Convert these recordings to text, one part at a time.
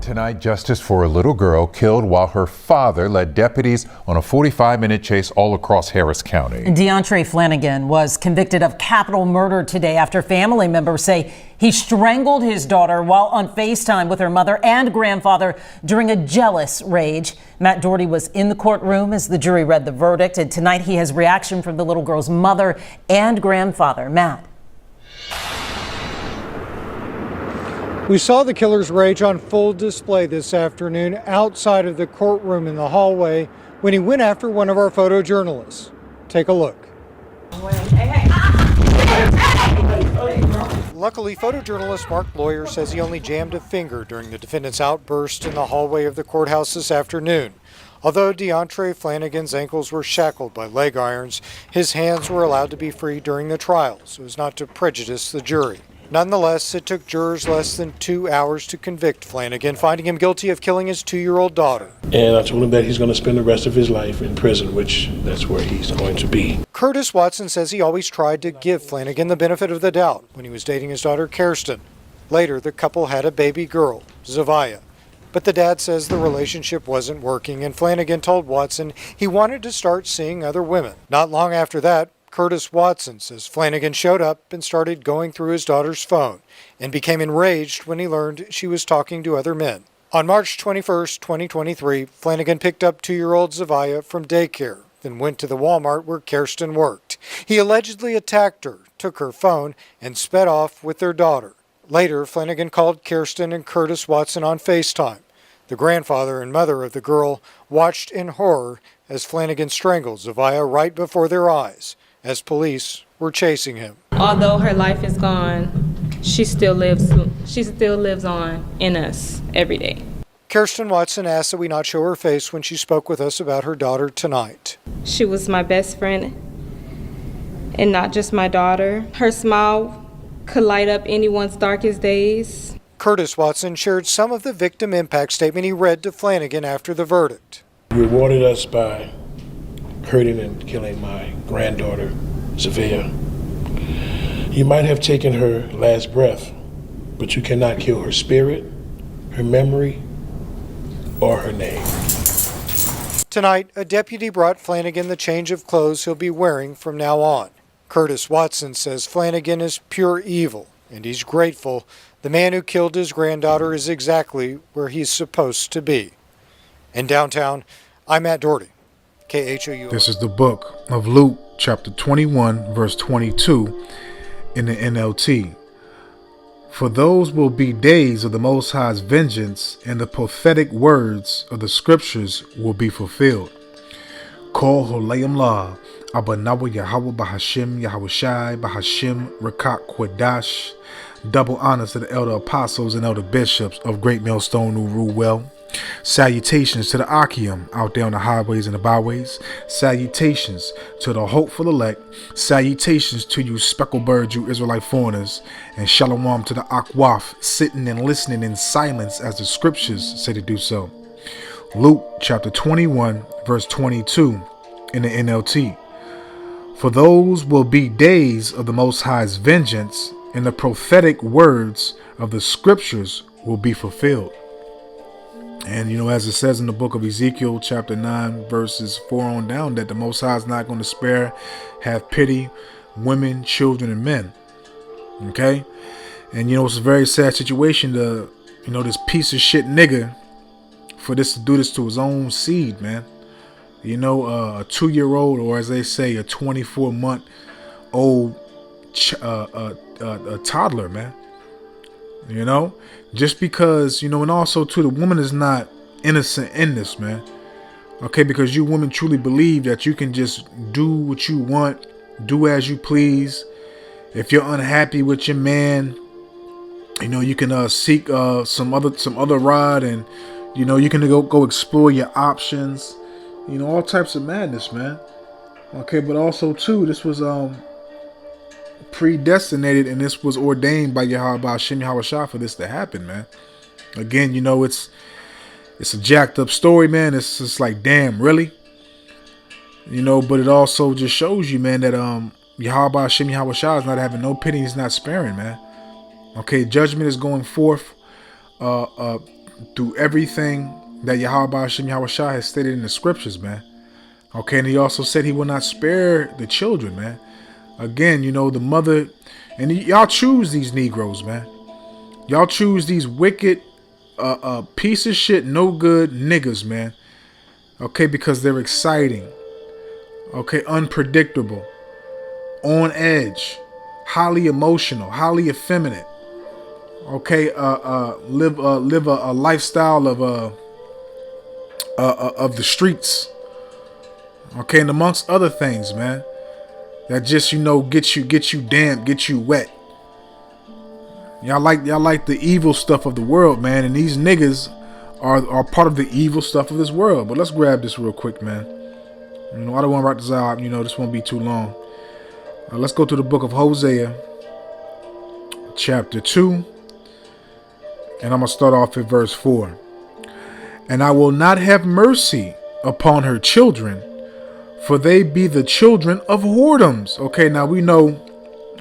tonight, justice for a little girl killed while her father led deputies on a 45-minute chase all across Harris County. DeAndre Flanagan was convicted of capital murder today after family members say he strangled his daughter while on FaceTime with her mother and grandfather during a jealous rage. Matt Doherty was in the courtroom as the jury read the verdict, and tonight he has reaction from the little girl's mother and grandfather. Matt. We saw the killer's rage on full display this afternoon outside of the courtroom in the hallway when he went after one of our photojournalists. Take a look. Luckily, photojournalist Mark Lawyer says he only jammed a finger during the defendant's outburst in the hallway of the courthouse this afternoon. Although DeAndre Flanagan's ankles were shackled by leg irons, his hands were allowed to be free during the trial so as not to prejudice the jury. Nonetheless, it took jurors less than 2 hours to convict Flanagan, finding him guilty of killing his 2-year-old daughter. And I told him that he's going to spend the rest of his life in prison, which that's where he's going to be. Curtis Watson says he always tried to give Flanagan the benefit of the doubt when he was dating his daughter Kirsten. Later, the couple had a baby girl, Zavia. But the dad says the relationship wasn't working, and Flanagan told Watson he wanted to start seeing other women. Not long after that, Curtis Watson says Flanagan showed up and started going through his daughter's phone and became enraged when he learned she was talking to other men. On March 21, 2023, Flanagan picked up 2-year-old Zavia from daycare, then went to the Walmart where Kirsten worked. He allegedly attacked her, took her phone, and sped off with their daughter. Later, Flanagan called Kirsten and Curtis Watson on FaceTime. The grandfather and mother of the girl watched in horror as Flanagan strangled Zavia right before their eyes, as police were chasing him. Although her life is gone, she still lives on in us every day. Kirsten Watson asked that we not show her face when she spoke with us about her daughter tonight. She was my best friend, and not just my daughter. Her smile could light up anyone's darkest days. Curtis Watson shared some of the victim impact statement he read to Flanagan after the verdict. You rewarded us by hurting and killing my granddaughter, Zavia. You might have taken her last breath, but you cannot kill her spirit, her memory, or her name. Tonight, a deputy brought Flanagan the change of clothes he'll be wearing from now on. Curtis Watson says Flanagan is pure evil, and he's grateful the man who killed his granddaughter is exactly where he's supposed to be. In downtown, I'm Matt Doherty. KHOU. This is the book of Luke, chapter 21, verse 22 in the NLT. For those will be days of the Most High's vengeance, and the prophetic words of the scriptures will be fulfilled. Kol Holayim La, Abanawa Yahweh Bahashim Yahweh Shai Bahashim Rakak Kwadash. Double honors to the elder apostles and elder bishops of Great Millstone who rule well. Salutations to the Achaim out there on the highways and the byways. Salutations to the hopeful elect. Salutations to you speckled birds, you Israelite foreigners. And shalom to the Akwaf, sitting and listening in silence as the scriptures say to do so. Luke chapter 21 verse 22 in the NLT. For those will be days of the Most High's vengeance, and the prophetic words of the scriptures will be fulfilled. And as it says in the book of Ezekiel chapter 9 verses 4 on down, that the Most High is not going to spare, have pity, women, children, and men. Okay? And it's a very sad situation to, this piece of shit nigga for this to do this to his own seed, man. A 2-year-old, or as they say, a 24-month-old a toddler, man. Just because, and also too, the woman is not innocent in this, man. Okay, because you women truly believe that you can just do what you want, do as you please. If you're unhappy with your man, you can seek some other rod, and you can go explore your options. All types of madness, man. Okay, but also too, this was predestinated, and this was ordained by Yahweh Hashem Yahweh Shah for this to happen, man. Again, it's a jacked up story, man. It's just like, damn, really? But it also just shows you, man, that Yahweh Hashem Yahweh Shah is not having no pity. He's not sparing, man. Okay, judgment is going forth through everything that Yahweh Hashem Yahweh Shai has stated in the scriptures, man. Okay, and he also said he will not spare the children, man. Again, you know, the mother, and y'all choose these Negroes, man. Y'all choose these wicked, piece of shit, no good niggas, man. Okay, because they're exciting. Okay, unpredictable, on edge, highly emotional, highly effeminate. Okay, live a lifestyle of the streets. Okay, and amongst other things, man, that just, you know, get you damp, get you wet. Y'all like the evil stuff of the world, man, and these niggas are part of the evil stuff of this world. But let's grab this real quick, man. You know, I don't want to write this out. You know, this won't be too long. Let's go to the book of Hosea, chapter 2, and I'm gonna start off at verse 4. And I will not have mercy upon her children, for they be the children of whoredoms. Okay, now we know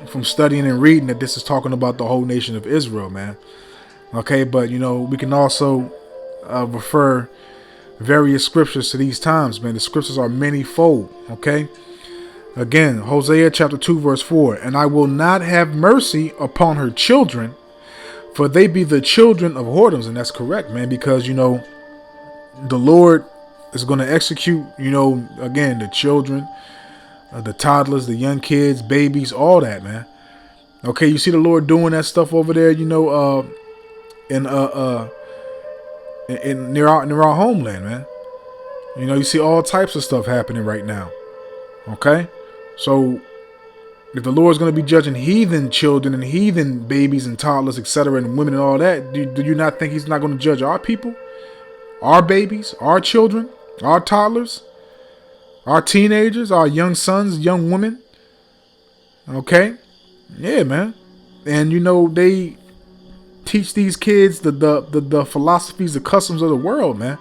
from studying and reading that this is talking about the whole nation of Israel, man. Okay, but you know, we can also refer various scriptures to these times, man. The scriptures are manyfold. Okay, again, Hosea chapter 2 verse 4. And I will not have mercy upon her children, for they be the children of whoredoms. And that's correct, man, because you know the Lord is going to execute, you know, again, the children, the toddlers, the young kids, babies, all that, man. Okay, you see the Lord doing that stuff over there, you know, in near our homeland, man. You know, you see all types of stuff happening right now. Okay, so if the Lord's going to be judging heathen children and heathen babies and toddlers, etc., and women and all that, do you not think He's not going to judge our people, our babies, our children, our toddlers, our teenagers, our young sons, young women? Okay, yeah, man. And you know, they teach these kids the philosophies, the customs of the world, man.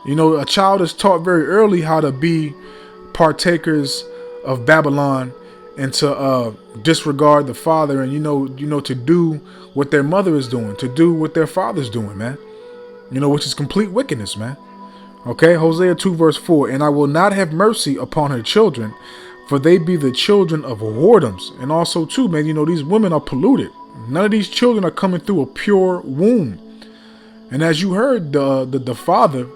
You know, a child is taught very early how to be partakers of Babylon and to disregard the father, and you know to do what their mother is doing, to do what their father's doing, man. You know, which is complete wickedness, man. Okay, Hosea 2 verse 4. And I will not have mercy upon her children, for they be the children of whoredoms. And also too, man, you know, these women are polluted. None of these children are coming through a pure womb. And as you heard, the father,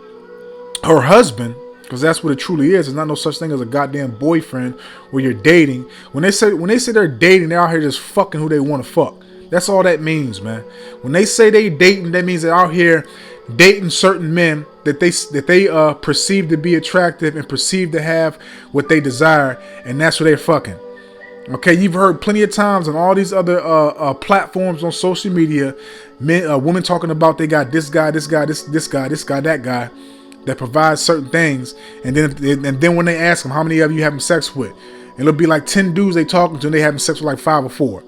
her husband, because that's what it truly is. There's not no such thing as a goddamn boyfriend where you're dating. When they say they're dating, they're out here just fucking who they want to fuck. That's all that means, man. When they say they dating, that means they're out here dating certain men that they perceive to be attractive and perceive to have what they desire, and that's what they're fucking. Okay, you've heard plenty of times on all these other platforms on social media, women talking about they got this guy, that guy that provides certain things, and then when they ask them how many of you having sex with, it'll be like 10 dudes they talking to, and they having sex with like 5 or 4.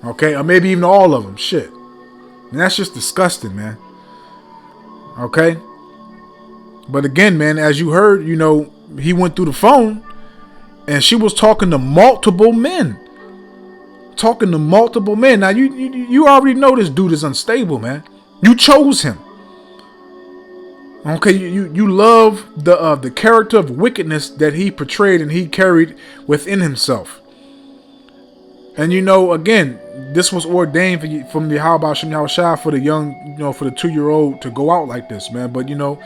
Okay, or maybe even all of them. Shit, and that's just disgusting, man. Okay, but again, man, as you heard, you know, he went through the phone and she was talking to multiple men. Now you already know this dude is unstable, man. You chose him. Okay, you love the character of wickedness that he portrayed and he carried within himself. And you know, again, this was ordained from the Yahweh Shai for the young, you know, for the 2-year-old to go out like this, man. But you know,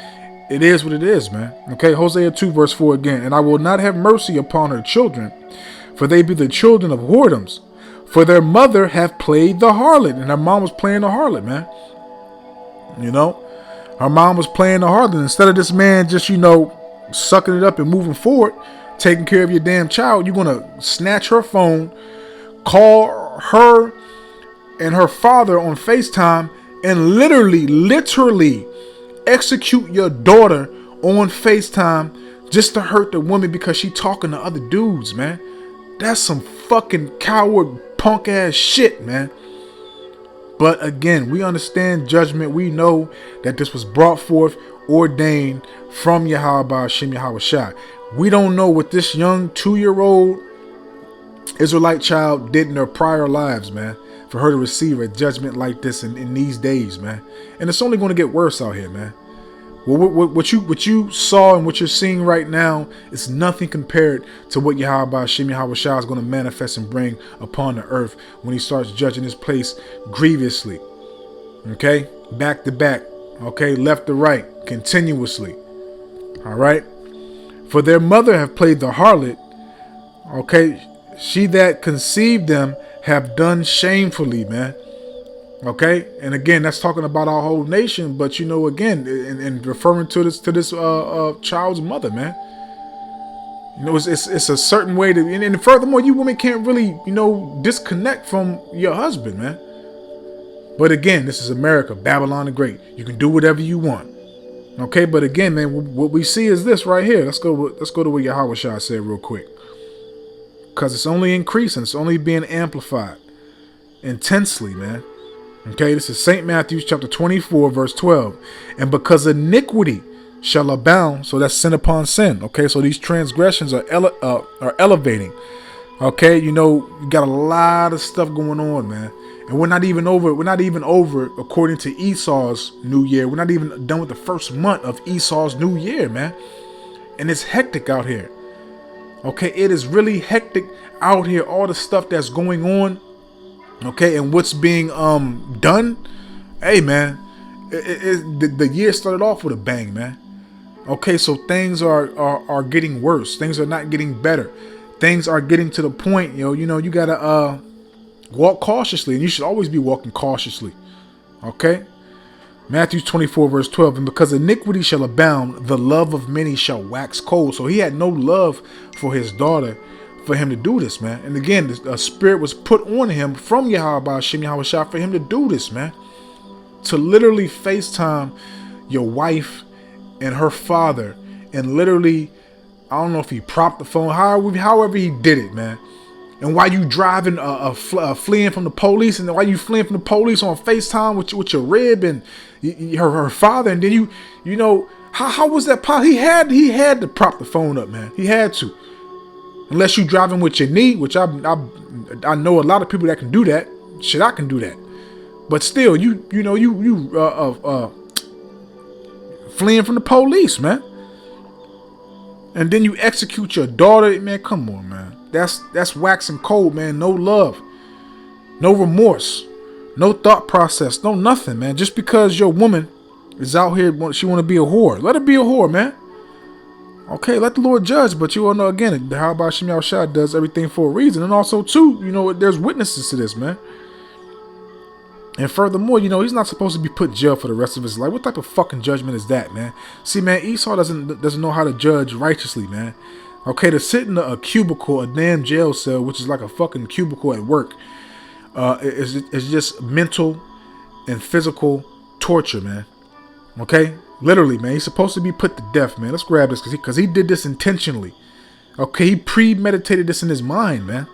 it is what it is, man. Okay, Hosea 2 verse 4 again. And I will not have mercy upon her children, for they be the children of whoredoms. For their mother hath played the harlot. And her mom was playing the harlot, man. You know, her mom was playing the harlot. Instead of this man just, you know, sucking it up and moving forward, taking care of your damn child, you're going to snatch her phone, call her and her father on FaceTime, and literally execute your daughter on FaceTime just to hurt the woman because she talking to other dudes, man. That's some fucking coward punk ass shit, man. But again, we understand judgment. We know that this was brought forth, ordained from Yahweh Shem Yahweh Shai. We don't know what this young 2-year-old Israelite child did in their prior lives, man. for her to receive a judgment like this in these days, man. And it's only going to get worse out here, man. What you saw and what you're seeing right now is nothing compared to what Yahweh Shem Yahweh Shah is going to manifest and bring upon the earth when he starts judging this place grievously. Okay? Back to back. Okay? Left to right. Continuously. All right? For their mother have played the harlot. Okay? She that conceived them have done shamefully, man. Okay, and again, that's talking about our whole nation. But you know, again, and referring to this child's mother, man. You know, it's a certain way to, and furthermore, you women can't really, you know, disconnect from your husband, man. But again, this is America, Babylon the Great. You can do whatever you want. Okay, but again, man, what we see is this right here. Let's go to what Yahweh Shah said real quick, because it's only increasing. It's only being amplified intensely, man. Okay, this is St. Matthew chapter 24, verse 12. And because iniquity shall abound, so that's sin upon sin. Okay, so these transgressions are elevating. Okay, you know, you got a lot of stuff going on, man. And we're not even over according to Esau's new year. We're not even done with the first month of Esau's new year, man. And it's hectic out here. Okay, it is really hectic out here. All the stuff that's going on. Okay, and what's being done? Hey, man, the year started off with a bang, man. Okay, so things are getting worse. Things are not getting better. Things are getting to the point, you know, you gotta walk cautiously, and you should always be walking cautiously. Okay, Matthew 24, verse 12. And because iniquity shall abound, the love of many shall wax cold. So he had no love for his daughter, for him to do this, man. And again, a spirit was put on him from Yahweh Shem Yahweh Shah for him to do this, man. To literally FaceTime your wife and her father, and literally, I don't know if he propped the phone, however he did it, man. And while you driving, fleeing from the police, and while you fleeing from the police on FaceTime with your rib and her father, and then you know, how was that possible? He had to prop the phone up, man. He had to. Unless you driving with your knee, which I know a lot of people that can do that. Shit, I can do that. But still, you fleeing from the police, man. And then you execute your daughter, man. Come on, man. That's waxing cold, man. No love, no remorse, no thought process, no nothing, man. Just because your woman is out here, she want to be a whore, let her be a whore, man. Okay, let the Lord judge, but you all know, again, how about Shem Yahweh Shah does everything for a reason. And also, too, you know, there's witnesses to this, man. And furthermore, you know, he's not supposed to be put in jail for the rest of his life. What type of fucking judgment is that, man? See, man, Esau doesn't know how to judge righteously, man. Okay, to sit in a cubicle, a damn jail cell, which is like a fucking cubicle at work, is just mental and physical torture, man. Okay? Literally, man, he's supposed to be put to death, man. Let's grab this because he did this intentionally. Okay, he premeditated this in his mind, man.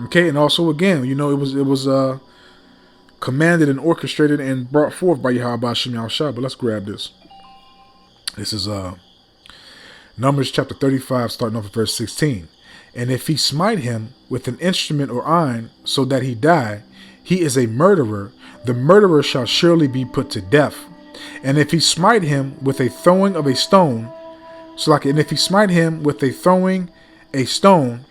Okay, and also again, you know, it was commanded and orchestrated and brought forth by Yahweh Shem Yahweh Shah. But let's grab this. This is Numbers chapter 35, starting off at verse 16. And if he smite him with an instrument or iron, so that he die, he is a murderer. The murderer shall surely be put to death. And if he smite him with a throwing of a stone, and if he smite him with a throwing a stone,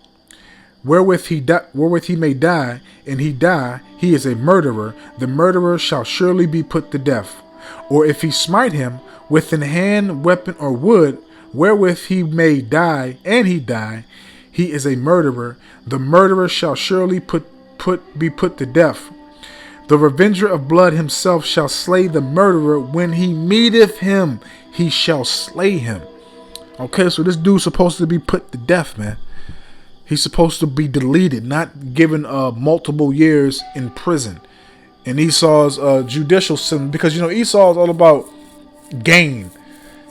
wherewith he may die, and he die, he is a murderer. The murderer shall surely be put to death. Or if he smite him with an hand, weapon, or wood, wherewith he may die, and he die, he is a murderer. The murderer shall surely be put to death. The revenger of blood himself shall slay the murderer. When he meeteth him, he shall slay him. Okay, so this dude's supposed to be put to death, man. He's supposed to be deleted, not given multiple years in prison. And Esau's judicial system, because, you know, Esau is all about gain.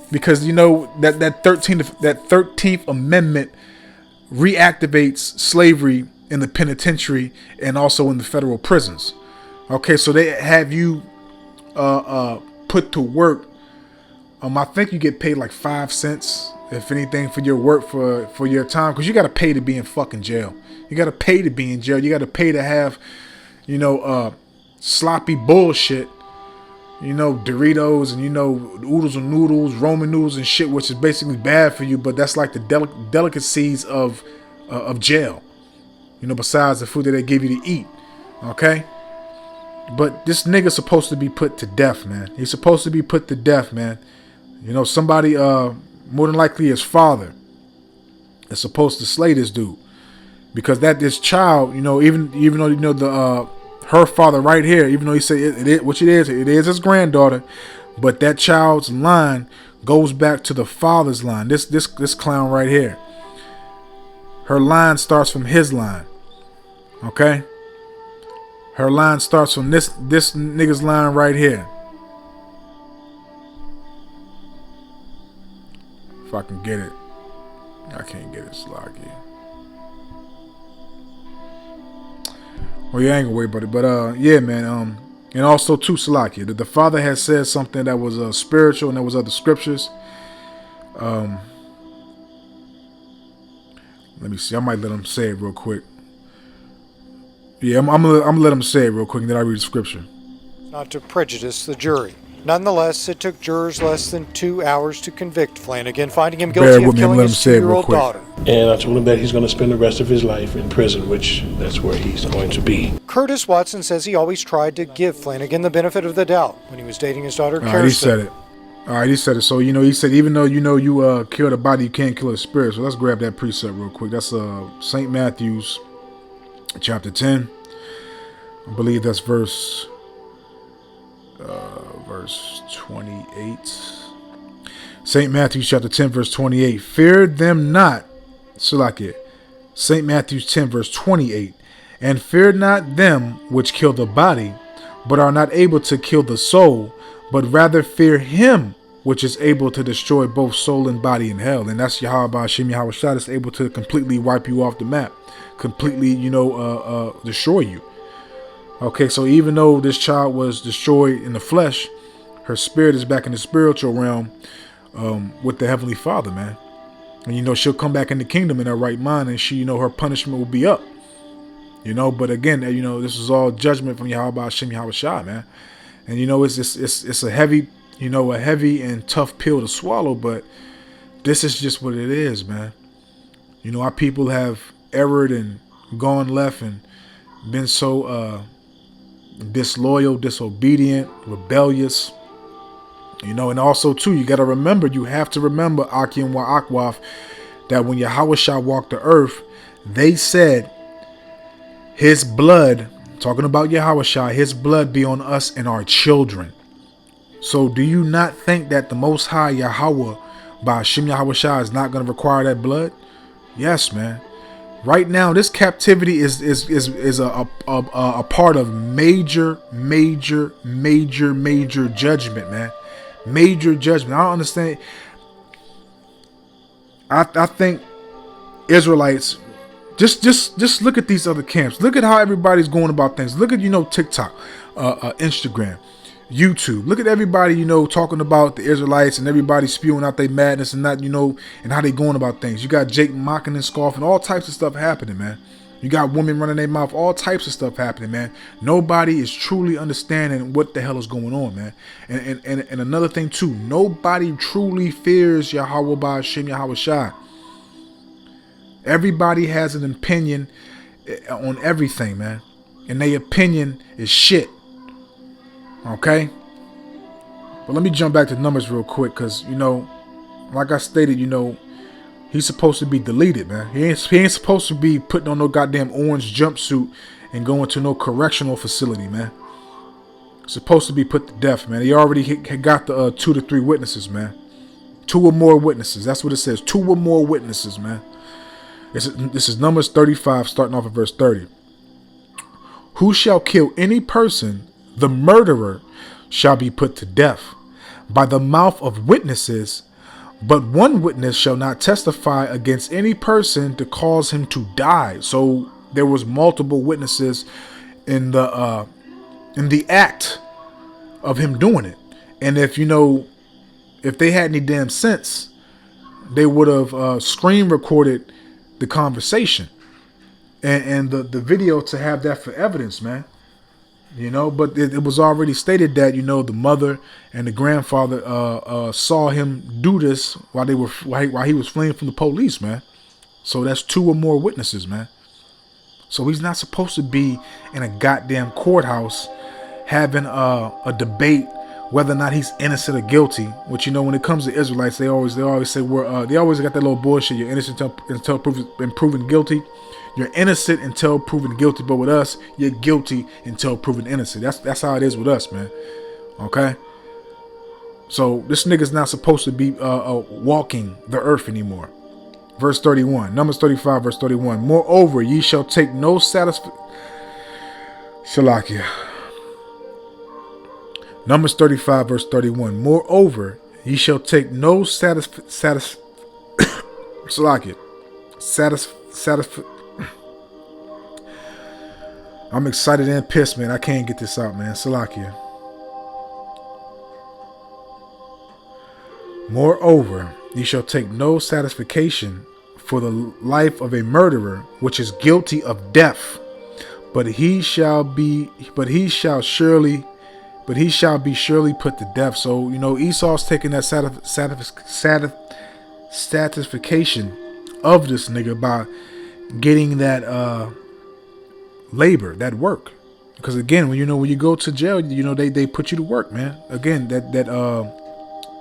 Because, you know, that 13th Amendment reactivates slavery in the penitentiary and also in the federal prisons. Okay, so they have you put to work. I think you get paid like 5 cents, if anything, for your work for your time, because you got to pay to be in fucking jail. You got to pay to be in jail. You got to pay to have sloppy bullshit, Doritos and, oodles and noodles, Roman noodles and shit, which is basically bad for you, but that's like the delicacies of jail, besides the food that they give you to eat. Okay. But this nigga's supposed to be put to death, man. He's supposed to be put to death, man. Somebody, more than likely his father, is supposed to slay this dude. Because this child, even though, her father right here, even though he said it is his granddaughter, but that child's line goes back to the father's line. This clown right here. Her line starts from his line. Okay? Her line starts from this nigga's line right here. If I can get it. I can't get it, Slocky. Well, yeah, I ain't gonna worry about it. But yeah, man. And also too, Slocky, that the father had said something that was spiritual, and there was other scriptures. Let me see. I might let him say it real quick. Yeah, I'm gonna let him say it real quick, and then I read the scripture. Not to prejudice the jury. Nonetheless, it took jurors less than 2 hours to convict Flanagan, finding him guilty of killing his 2-year-old daughter. And I told him that he's going to spend the rest of his life in prison, which that's where he's going to be. Curtis Watson says he always tried to give Flanagan the benefit of the doubt when he was dating his daughter, Kirsten. All right, he said it. All right, he said it. So, he said, even though you kill the body, you can't kill the spirit. So let's grab that precept real quick. That's St. Matthew's chapter 10. I believe that's verse 28. St. Matthew chapter 10 verse 28. Fear them not. Salakia. St. Matthew 10 verse 28. And fear not them which kill the body, but are not able to kill the soul, but rather fear him which is able to destroy both soul and body in hell. And that's Yahweh Hashem Yahweh Shah, is able to completely wipe you off the map, completely, destroy you. Okay, so even though this child was destroyed in the flesh, her spirit is back in the spiritual realm with the Heavenly Father, man. And, she'll come back in the kingdom in her right mind, and she, her punishment will be up. But again, this is all judgment from Yahweh Hashem Yahweh Shah, man. And, it's a heavy, a heavy and tough pill to swallow, but this is just what it is, man. Our people have erred and gone left and been so disloyal, disobedient, rebellious, and also too, you got to remember, Aki and Wa'akwaf, that when Yahweh Shah walked the earth, they said his blood, talking about Yahweh Shah, his blood be on us and our children. So do you not think that the Most High Yahweh by Hashem Yahweh Shah is not going to require that blood? Yes, man. Right now, this captivity is a part of major judgment, man. Major judgment. I don't understand. I think Israelites, just look at these other camps. Look at how everybody's going about things. Look at TikTok, Instagram, YouTube. Look at everybody talking about the Israelites, and everybody spewing out their madness and not and how they going about things. You got Jake mocking and scoffing, all types of stuff happening, man. You got women running their mouth, all types of stuff happening, man. Nobody is truly understanding what the hell is going on, man. And another thing too, nobody truly fears Yahweh by Hashem Yahweh Shah. Everybody has an opinion on everything, man, and their opinion is shit. Okay, but let me jump back to numbers real quick, because like I stated, he's supposed to be deleted, man. He ain't supposed to be putting on no goddamn orange jumpsuit and going to no correctional facility, man. Supposed to be put to death, man. He already had got the 2 to 3 witnesses, man. 2 or more witnesses. That's what it says. 2 or more witnesses, man. This is Numbers 35, starting off at verse 30. Who shall kill any person, the murderer shall be put to death by the mouth of witnesses, but one witness shall not testify against any person to cause him to die. So there was multiple witnesses in the act of him doing it. And if they had any damn sense, they would have screen recorded the conversation and the video to have that for evidence, man. You know, but it was already stated that, you know, the mother and the grandfather saw him do this while he was fleeing from the police, man. So that's 2 or more witnesses, man. So he's not supposed to be in a goddamn courthouse having a debate whether or not he's innocent or guilty. Which, you know, when it comes to Israelites, they always say they always got that little bullshit. You're innocent until proven guilty. You're innocent until proven guilty. But with us, you're guilty until proven innocent. That's how it is with us, man. Okay. So this nigga's not supposed to be walking the earth anymore. Verse 31, Numbers 35, verse 31. Moreover, ye shall take no Shalakia. Numbers 35, verse 31. Moreover, ye shall take no Shalakia. I'm excited and pissed, man. I can't get this out, man. Salakia. Moreover, ye shall take no satisfaction for the life of a murderer, which is guilty of death, but he shall be surely put to death. So, you know, Esau's taking that satisfaction of this nigga by getting that labor, that work. Because again, when you go to jail, you know, they put you to work, man. Again, that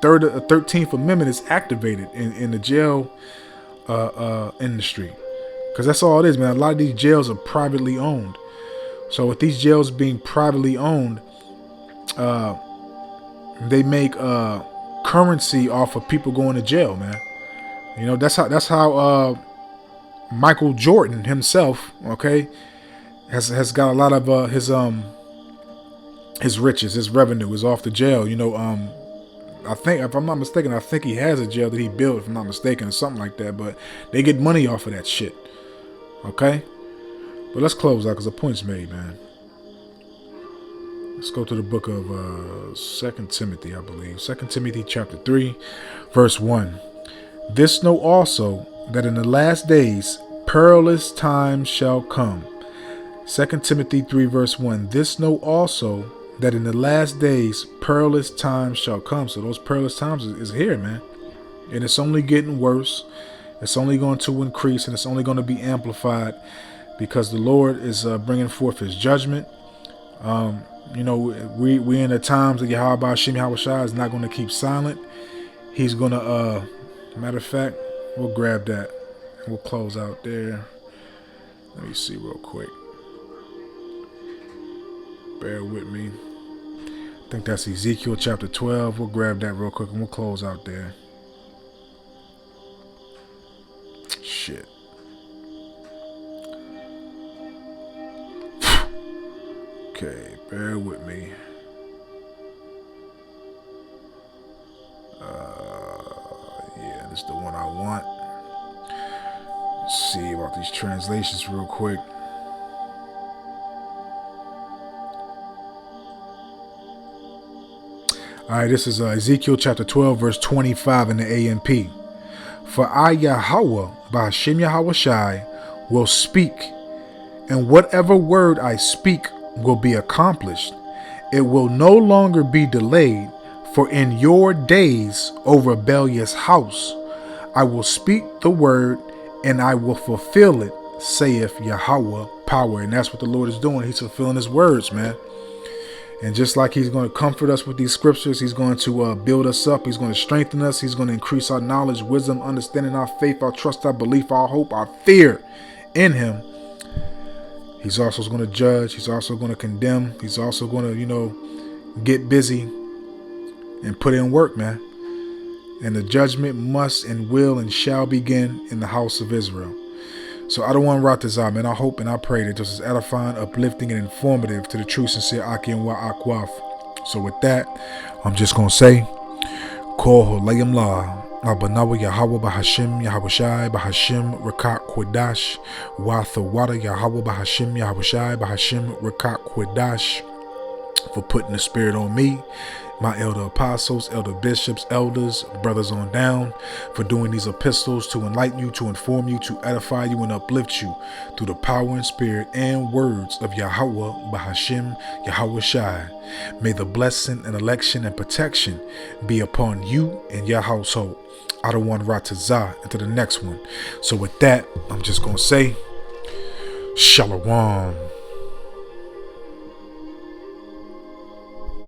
13th Amendment is activated in the jail industry, because that's all it is, man. A lot of these jails are privately owned. So with these jails being privately owned, they make currency off of people going to jail, man. You know, that's how Michael Jordan himself, okay, has got a lot of his riches, his revenue is off the jail. You know, I think, if I'm not mistaken, I think he has a jail that he built, if I'm not mistaken, or something like that. But they get money off of that shit. Okay? But let's close out, because the point's made, man. Let's go to the book of 2 Timothy, I believe. 2 Timothy chapter 3, verse 1. This know also, that in the last days perilous times shall come. 2 Timothy 3, verse 1. This know also, that in the last days perilous times shall come. So those perilous times is here, man, and it's only getting worse. It's only going to increase, and it's only going to be amplified, because the Lord is bringing forth his judgment. You know, we in the times that Yahweh Hashem Yahushua is not going to keep silent. He's going to matter of fact, we'll grab that and we'll close out there. Let me see real quick. Bear with me. I think that's Ezekiel chapter 12. We'll grab that real quick and we'll close out there. Shit. Okay, bear with me. Yeah, this is the one I want. Let's see about these translations real quick. Alright, this is Ezekiel chapter 12, verse 25 in the AMP. For I, Yahweh, by Hashem Yahushai, will speak, and whatever word I speak will be accomplished. It will no longer be delayed, for in your days, O rebellious house, I will speak the word, and I will fulfill it, saith Yahweh power. And that's what the Lord is doing. He's fulfilling his words, man. And just like he's going to comfort us with these scriptures, he's going to build us up. He's going to strengthen us. He's going to increase our knowledge, wisdom, understanding, our faith, our trust, our belief, our hope, our fear in him. He's also going to judge. He's also going to condemn. He's also going to, you know, get busy and put in work, man. And the judgment must and will and shall begin in the house of Israel. So I don't want to rot this out, man. I hope and I pray that this is edifying, uplifting, and informative to the true, sincere Aki and Wa Akwaf. So with that, I'm just going to say, Kol Holayim La, Abanawa Yahweh Bahashim Yahushai Bahashim Rakat Kwadash, Wathawada Yahweh Bahashim Yahushai Bahashim Rakat Kwadash, for putting the spirit on me my elder apostles, elder bishops, elders, brothers on down, for doing these epistles to enlighten you, to inform you, to edify you, and uplift you through the power and spirit and words of Yahweh Bahashim Yahweh Shai. May the blessing and election and protection be upon you and your household. Out of one Ratazah into the next one. So with that, I'm just going to say, Shalom.